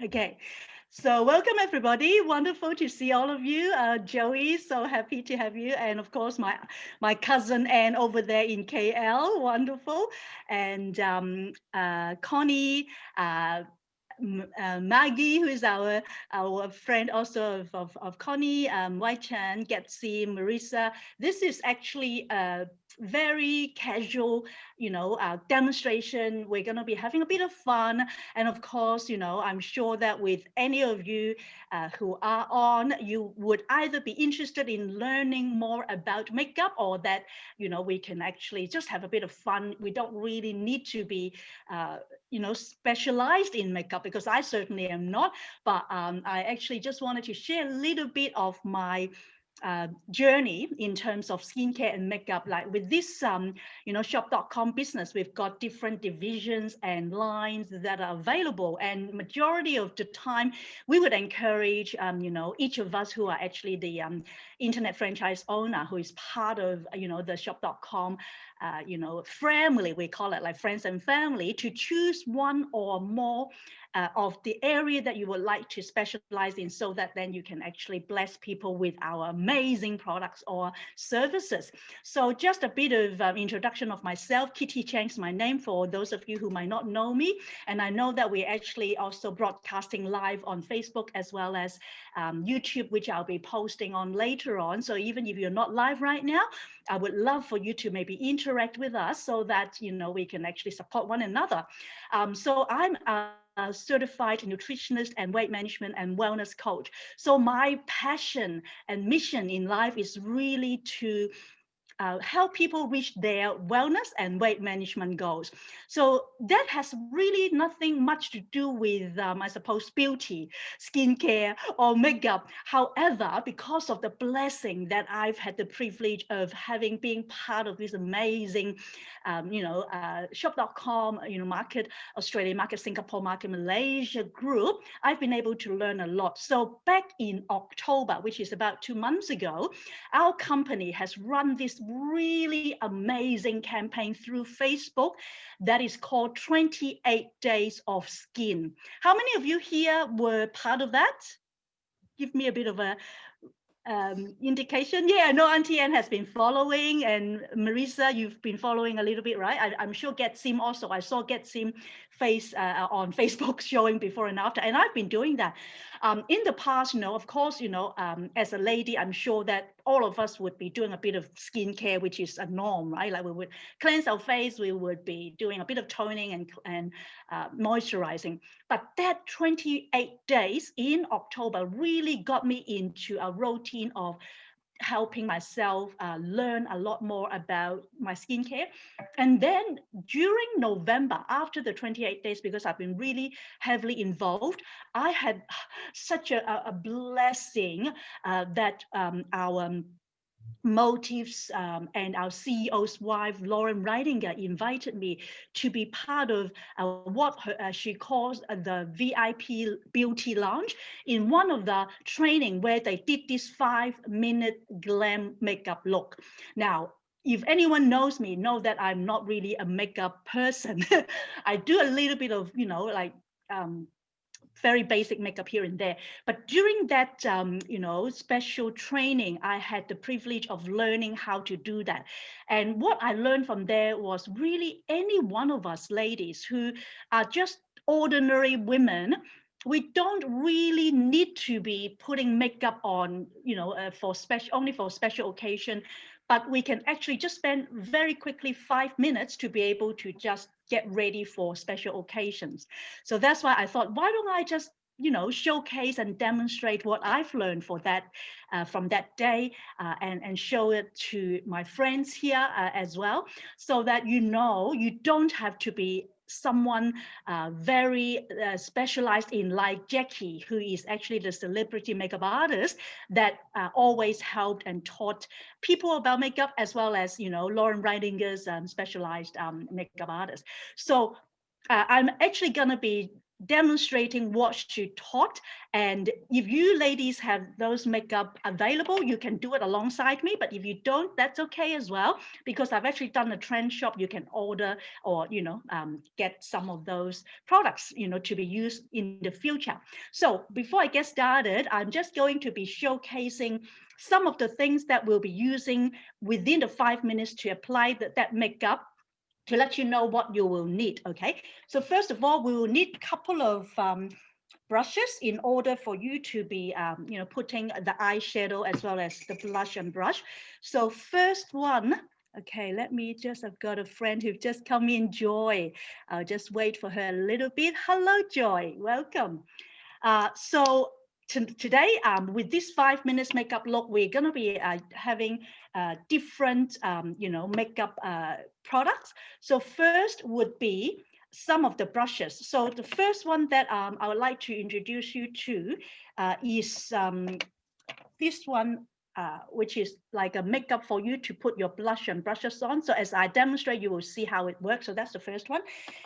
Okay, so welcome everybody. Wonderful to see all of you. Joey, so happy to have you, and of course my cousin Anne over there in KL. Wonderful, and Connie. Maggie, who is our friend also of Connie, Wai Chan, Getsi, Marissa. This is actually a very casual, demonstration. We're going to be having a bit of fun. And of course, I'm sure that with any of you who are on, you would either be interested in learning more about makeup or that, we can actually just have a bit of fun. We don't really need to be specialized in makeup because I certainly am not. But I actually just wanted to share a little bit of my journey in terms of skincare and makeup. Like with this, shop.com business, we've got different divisions and lines that are available. And majority of the time, we would encourage, each of us who are actually the internet franchise owner who is part of, the shop.com, family, we call it like friends and family, to choose one or more of the area that you would like to specialize in so that then you can actually bless people with our amazing products or services. So just a bit of introduction of myself. Kitty Chang's my name for those of you who might not know me. And I know that we're actually also broadcasting live on Facebook as well as YouTube, which I'll be posting on later on. So even if you're not live right now, I would love for you to maybe interact with us so that, we can actually support one another. So I'm a certified nutritionist and weight management and wellness coach. So my passion and mission in life is really to help people reach their wellness and weight management goals. So that has really nothing much to do with, I suppose, beauty, skincare, or makeup. However, because of the blessing that I've had the privilege of having been part of this amazing, shop.com, market, Australia market, Singapore market, Malaysia group, I've been able to learn a lot. So back in October, which is about 2 months ago, our company has run this really amazing campaign through Facebook that is called 28 Days of Skin. How many of you here were part of that? Give me a bit of a indication. Yeah, I know Auntie Anne has been following, and Marissa, you've been following a little bit, right? I'm sure Getsim also. I saw Getsim face on Facebook showing before and after, and I've been doing that. In the past, of course, as a lady, I'm sure that all of us would be doing a bit of skincare, which is a norm, right? Like we would cleanse our face, we would be doing a bit of toning and moisturizing. But that 28 days in October really got me into a routine of helping myself learn a lot more about my skincare. And then during November, after the 28 days, because I've been really heavily involved, I had such a blessing that our motives and our CEO's wife, Loren invited me to be part of what she calls the VIP beauty lounge in one of the training where they did this 5-minute glam makeup look. Now, if anyone knows me, know that I'm not really a makeup person. I do a little bit of, very basic makeup here and there. But during that, special training, I had the privilege of learning how to do that. And what I learned from there was really any one of us ladies who are just ordinary women, we don't really need to be putting makeup on, only for special occasion, but we can actually just spend very quickly 5 minutes to be able to just get ready for special occasions. So that's why I thought, why don't I just showcase and demonstrate what I've learned for that from that day and show it to my friends here as well, so that you don't have to be someone very specialized in, like Jackie, who is actually the celebrity makeup artist that always helped and taught people about makeup, as well as Loren Reidinger's specialized makeup artist. So I'm actually gonna be demonstrating what she taught. And if you ladies have those makeup available, you can do it alongside me. But if you don't, that's okay as well, because I've actually done a trend shop. You can order or, get some of those products, to be used in the future. So before I get started, I'm just going to be showcasing some of the things that we'll be using within the 5 minutes to apply that makeup, to let you know what you will need. Okay, so first of all, we will need a couple of brushes in order for you to be putting the eyeshadow as well as the blush and brush. So first one, okay, I've got a friend who just come in, Joy. I'll just wait for her a little bit. Hello, Joy, welcome. So today, with this 5 minutes makeup look, we're going to be having different, makeup products. So first would be some of the brushes. So the first one that I would like to introduce you to is this one, which is like a makeup for you to put your blush and brushes on. So as I demonstrate, you will see how it works. So that's the first one.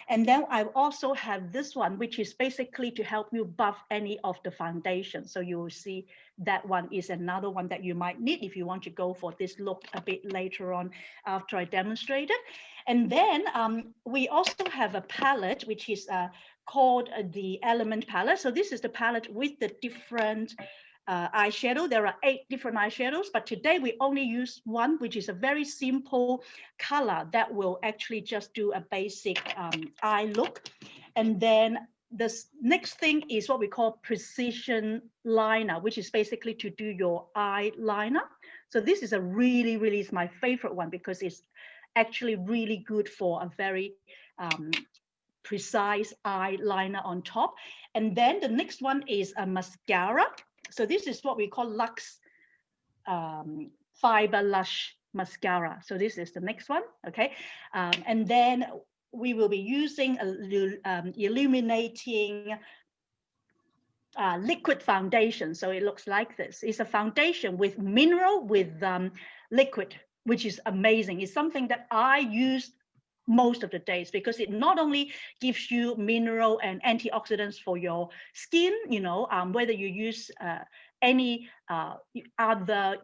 And then I also have this one, which is basically to help you buff any of the foundation. So you will see that one is another one that you might need if you want to go for this look a bit later on after I demonstrate it. And then we also have a palette, which is called the Element palette. So this is the palette with the different eyeshadow. There are 8 different eyeshadows, but today we only use one, which is a very simple color that will actually just do a basic eye look. And then this next thing is what we call precision liner, which is basically to do your eyeliner. So this is a really is my favorite one, because it's actually really good for a very precise eyeliner on top. And then the next one is a mascara. So this is what we call Luxe Fiber Lush Mascara. So this is the next one, okay? And then we will be using illuminating liquid foundation. So it looks like this. It's a foundation with mineral with liquid, which is amazing. It's something that I use most of the days, because it not only gives you mineral and antioxidants for your skin, whether you use any other,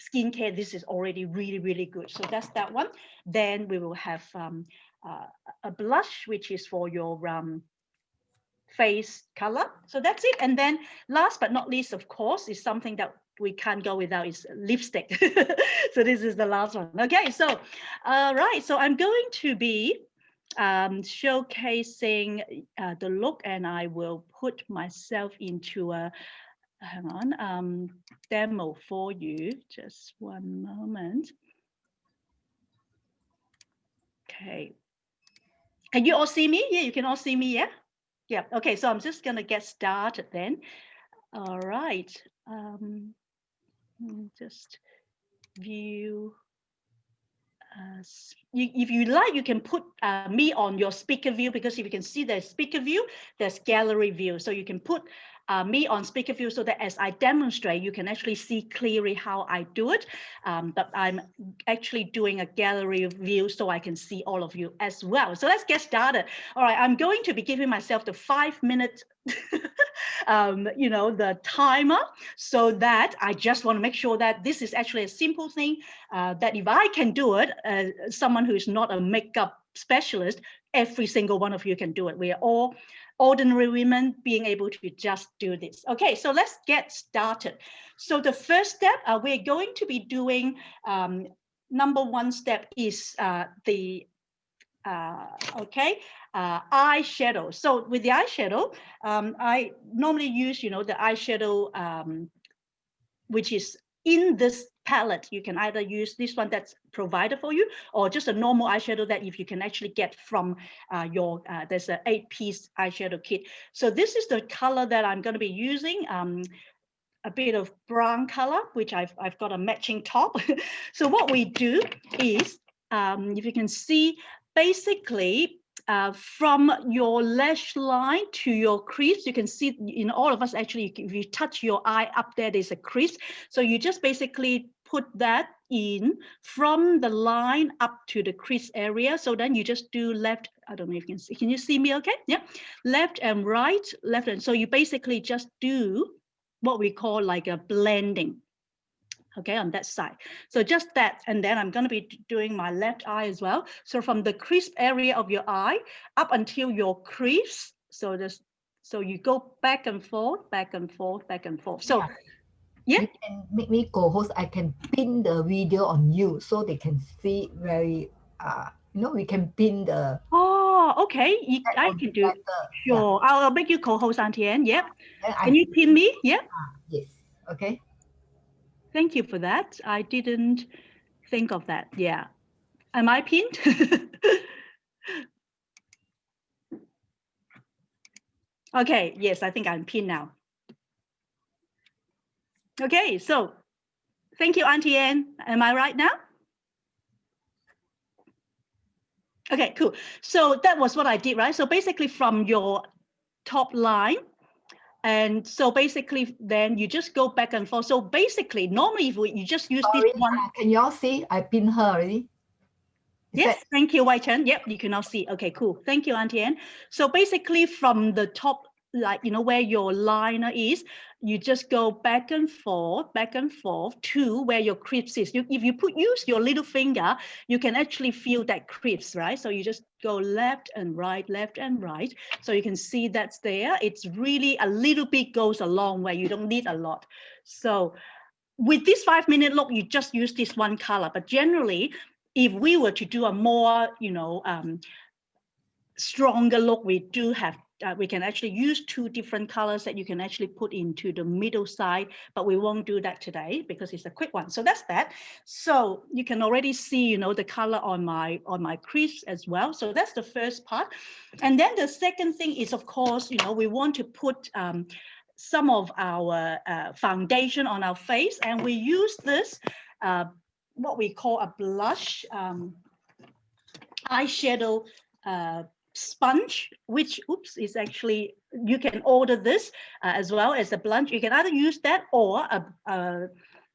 skincare, this is already really good. So that's that one. Then we will have a blush, which is for your face color. So that's it. And then last but not least, of course, is something that we can't go without, is lipstick. So this is the last one. Okay, so right, so I'm going to be showcasing the look, and I will put myself into a demo for you. Just one moment. Okay, can you all see me? Yeah, you can all see me. Yeah, okay, so I'm just gonna get started then. All right, just view. If you like, you can put me on your speaker view, because if you can see there's speaker view, there's gallery view. So you can put me on speaker view, so that as I demonstrate, you can actually see clearly how I do it. But I'm actually doing a gallery view so I can see all of you as well. So let's get started. All right, I'm going to be giving myself the 5 minute the timer, so that I just want to make sure that this is actually a simple thing, that if I can do it, someone who is not a makeup specialist, every single one of you can do it. We are all ordinary women being able to just do this. Okay, so let's get started. So the first step, we're going to be doing, number one step is eyeshadow. So with the eyeshadow, I normally use, the eyeshadow, which is in this palette. You can either use this one that's provided for you, or just a normal eyeshadow that if you can actually get from there's an 8-piece eyeshadow kit. So this is the color that I'm going to be using. A bit of brown color, which I've got a matching top. So what we do is, if you can see, basically, from your lash line to your crease, you can see in all of us, actually, if you touch your eye up there, there's a crease. So you just basically put that in from the line up to the crease area. So then you just do left. I don't know if you can see. Can you see me okay? Yeah. Left and right, left and so you basically just do what we call like a blending. Okay, on that side. So just that, and then I'm going to be doing my left eye as well. So from the crease area of your eye up until your crease. So you go back and forth, back and forth, back and forth. So yeah. You can make me co-host. I can pin the video on you so they can see very we can pin the Oh, okay. I can do. better. Yeah. Sure. I'll make you co-host, Auntie Anne. Yep. Then Can you pin me? Yep. yes. Okay. Thank you for that. I didn't think of that. Yeah. Am I pinned? Okay. Yes, I think I'm pinned now. Okay. So thank you, Auntie Anne. Am I right now? Okay, cool. So that was what I did, right? So basically from your top line, and so basically then you just go back and forth. So basically, normally if you just use this one. Can y'all see? I pin her already. Yes, thank you, Wai Chen. Yep, you can now see. Okay, cool. Thank you, Auntie Anne. So basically from the top, like, where your liner is, you just go back and forth to where your crease is. If you use your little finger, you can actually feel that crease, right? So you just go left and right. So you can see that's there. It's really a little bit goes a long way. You don't need a lot. So with this 5-minute look, you just use this one color. But generally, if we were to do a more, stronger look, we do have, we can actually use 2 different colors that you can actually put into the middle side, but we won't do that today because it's a quick one. So that's that. So you can already see, the color on my crease as well. So that's the first part. And then the second thing is, of course, we want to put some of our foundation on our face, and we use this what we call a blush eyeshadow sponge, which is actually, you can order this as well as a blush. You can either use that or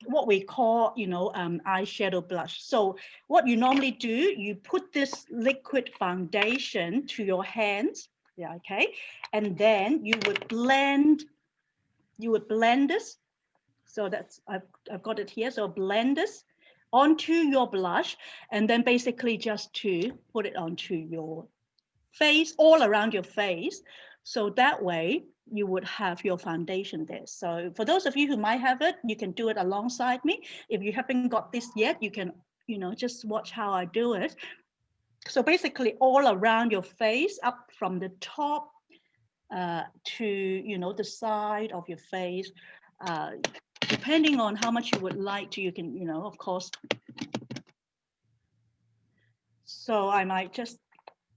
what we call eyeshadow blush. So what you normally do, you put this liquid foundation to your hands, yeah, okay, and then you would blend this. So that's, I've got it here. So blend this onto your blush, and then basically just to put it onto your face, all around your face. So that way you would have your foundation there. So for those of you who might have it, you can do it alongside me. If you haven't got this yet, you can, just watch how I do it. So basically all around your face, up from the top to, the side of your face, depending on how much you would like to, you can, of course. So I might just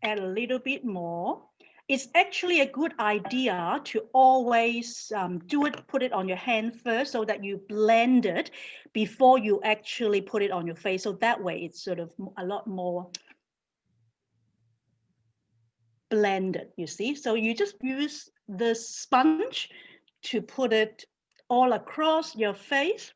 add a little bit more. It's actually a good idea to always put it on your hand first so that you blend it before you actually put it on your face. So that way it's sort of a lot more blended, you see. So you just use the sponge to put it all across your face.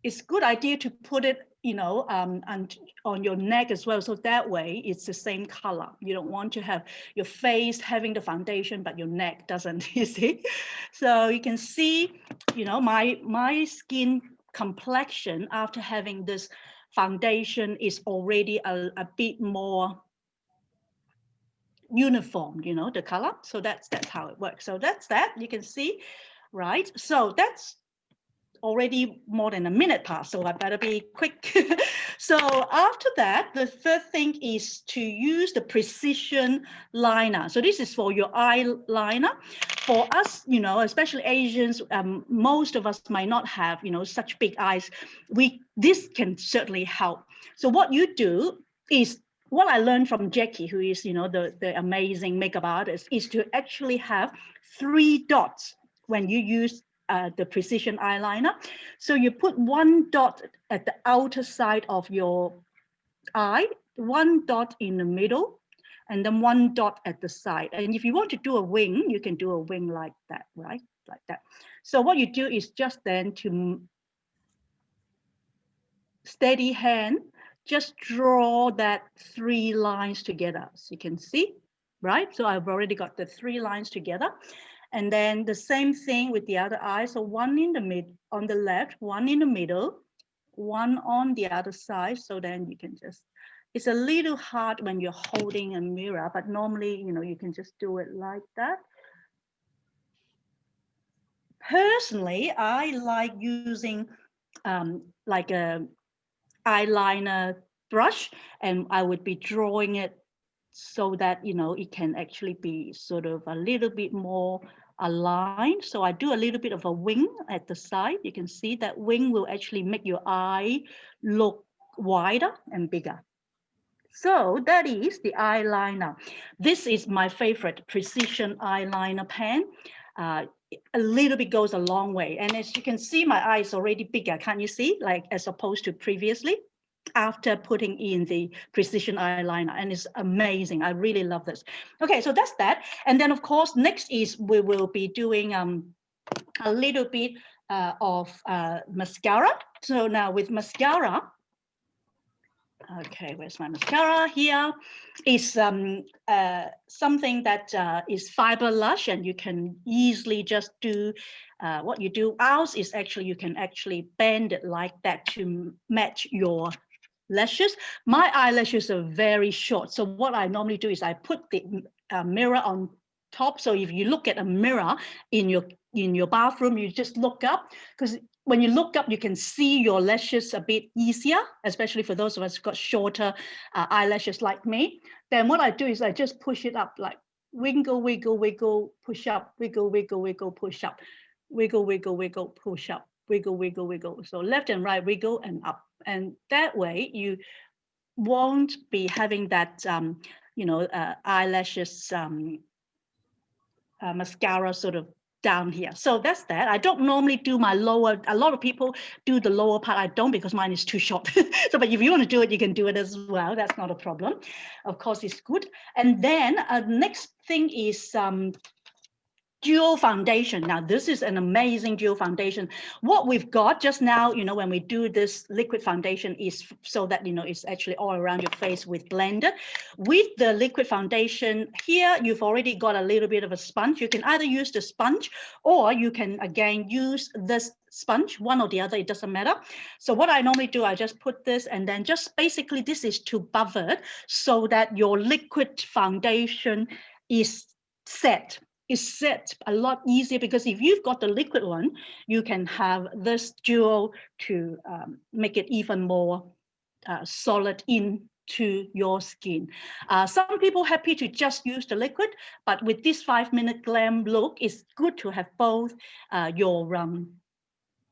It's a good idea to put it, and on your neck as well. So that way it's the same color. You don't want to have your face having the foundation, but your neck doesn't, you see? So you can see, my skin complexion after having this foundation is already a bit more uniform, the color. So that's how it works. So that's that, you can see, right? So that's already more than a minute past, so I better be quick. So after that, the third thing is to use the precision liner. So this is for your eyeliner. For us, especially Asians, most of us might not have, such big eyes. This can certainly help. So what you do is, what I learned from Jackie, who is, the amazing makeup artist, is to actually have 3 dots when you use the precision eyeliner. So you put 1 dot at the outer side of your eye, 1 dot in the middle, and then 1 dot at the side. And if you want to do a wing, you can do a wing like that, right? Like that. So what you do is just then to steady hand, just draw that 3 lines together. So you can see, right? So I've already got the 3 lines together. And then the same thing with the other eye. So one in the mid on the left, one in the middle, one on the other side. So then you can just, it's a little hard when you're holding a mirror, but normally, you know, you can just do it like that. Personally, I like using like a eyeliner brush, and I would be drawing it so that, you know, it can actually be sort of a little bit more aligned. So I do a little bit of a wing at the side. You can see that wing will actually make your eye look wider and bigger. So that is the eyeliner. This is my favorite precision eyeliner pen. A little bit goes a long way. And as you can see, my eye is already bigger. Can't you see? Like as opposed to previously, after putting in the precision eyeliner, and it's amazing. I really love this. Okay, so that's that. And then of course, next is we will be doing a little bit of mascara. So now with mascara, okay, where's my mascara? Here is something that is fiber lush, and you can easily just do what you do. Ours is actually, you can actually bend it like that to match your lashes. My eyelashes are very short. So what I normally do is I put the mirror on top. So if you look at a mirror in your bathroom, you just look up, because when you look up, you can see your lashes a bit easier, especially for those of us who've got shorter eyelashes like me. Then what I do is I just push it up, like wiggle, wiggle, wiggle, push up, wiggle, wiggle, wiggle, push up, wiggle, wiggle, wiggle, push up, wiggle, wiggle, wiggle. So left and right, wiggle and up. And that way you won't be having that, eyelashes mascara sort of down here. So that's that. I don't normally do my lower. A lot of people do the lower part. I don't, because mine is too short. So, but if you want to do it, you can do it as well. That's not a problem. Of course, it's good. And then next thing is dual foundation. Now, this is an amazing dual foundation. What we've got just now, you know, when we do this liquid foundation is so that, you know, it's actually all around your face with blended. With the liquid foundation here, you've already got a little bit of a sponge. You can either use the sponge, or you can, again, use this sponge, one or the other, it doesn't matter. So what I normally do, I just put this, and then just basically this is to buffer it so that your liquid foundation is set a lot easier, because if you've got the liquid one, you can have this dual to make it even more solid into your skin. Some people happy to just use the liquid, but with this 5-minute glam look, it's good to have both your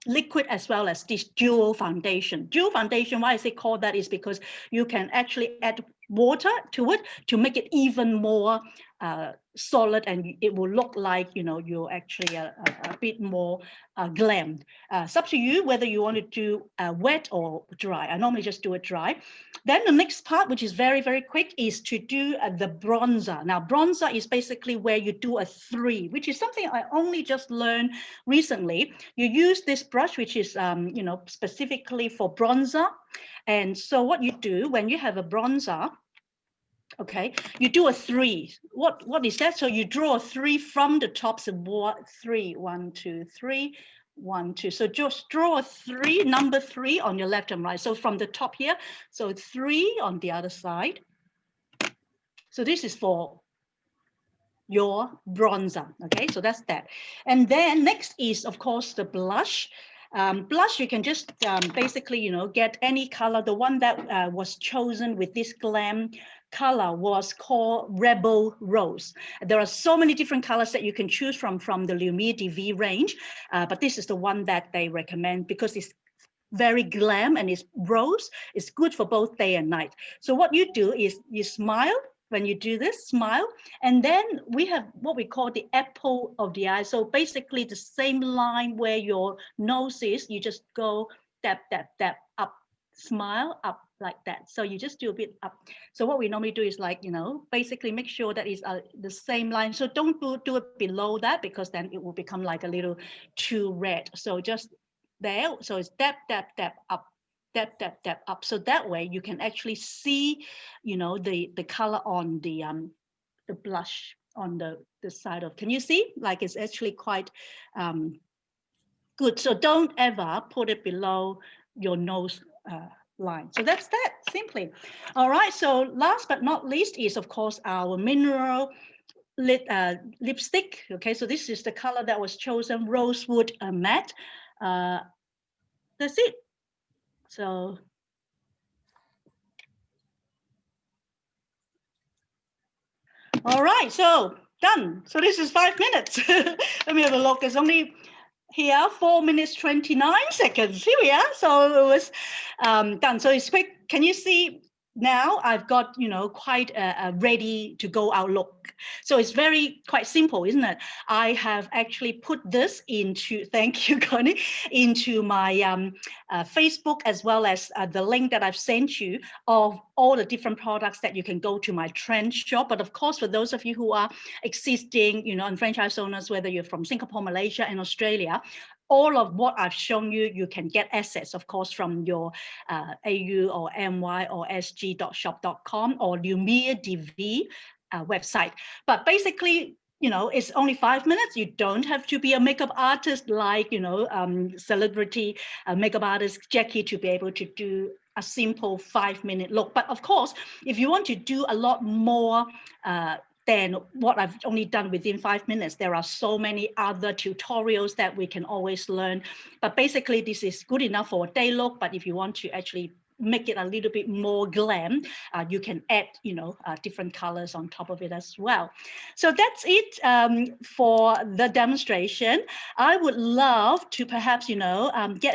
liquid as well as this dual foundation. Dual foundation, why I say call that is because you can actually add water to it to make it even more solid, and it will look like, you know, you're actually a bit more glammed. It's up to you whether you want to do wet or dry. I normally just do it dry. Then the next part, which is very, very quick, is to do the bronzer. Now, bronzer is basically where you do a 3, which is something I only just learned recently. You use this brush, which is, you know, specifically for bronzer. And so what you do when you have a bronzer, okay, you do a 3. What is that? So you draw a 3 from the top. So 3, 1, 2, 3, 1, 2. So just draw a 3, number 3 on your left and right. So from the top here, so 3 on the other side. So this is for your bronzer. Okay, so that's that. And then next is, of course, the blush. Blush, you can just basically, you know, get any color. The one that was chosen with this Glam color was called Rebel Rose. There are so many different colors that you can choose from the Lumiere DV range, but this is the one that they recommend because it's very glam and it's rose. It's good for both day and night. So what you do is you smile. When you do this, smile, and then we have what we call the apple of the eye. So basically the same line where your nose is, you just go tap, tap, tap, up, smile, up, like that. So you just do a bit up. So what we normally do is, like, you know, basically make sure that is the same line. So don't do it below that, because then it will become like a little too red. So just there. So it's tap, tap, tap, up, dab, dab, dab up. So that way you can actually see, you know, the color on the blush on the side of, can you see? Like it's actually quite good. So don't ever put it below your nose line. So that's that, simply. All right, so last but not least is, of course, our mineral lipstick. Okay, so this is the color that was chosen, Rosewood Matte. That's it. So all right, so done. So this is 5 minutes. Let me have a look. It's only here 4 minutes 29 seconds. Here we are. So it was done. So it's quick. Can you see? Now I've got, you know, quite a ready to go out look. So it's very quite simple, isn't it? I have actually put this into, thank you, Connie, into my Facebook, as well as the link that I've sent you of all the different products that you can go to my trend shop. But of course, for those of you who are existing, you know, and franchise owners, whether you're from Singapore, Malaysia, and Australia, all of what I've shown you, you can get access, of course, from your AU or MY or sg.shop.com or Lumiere DV website. But basically, you know, it's only 5 minutes. You don't have to be a makeup artist like, you know, celebrity makeup artist Jackie to be able to do a simple 5-minute look. But of course, if you want to do a lot more than what I've only done within 5 minutes, there are so many other tutorials that we can always learn. But basically, this is good enough for a day look. But if you want to actually make it a little bit more glam, you can add, you know, different colors on top of it as well. So that's it for the demonstration. I would love to perhaps, you know, get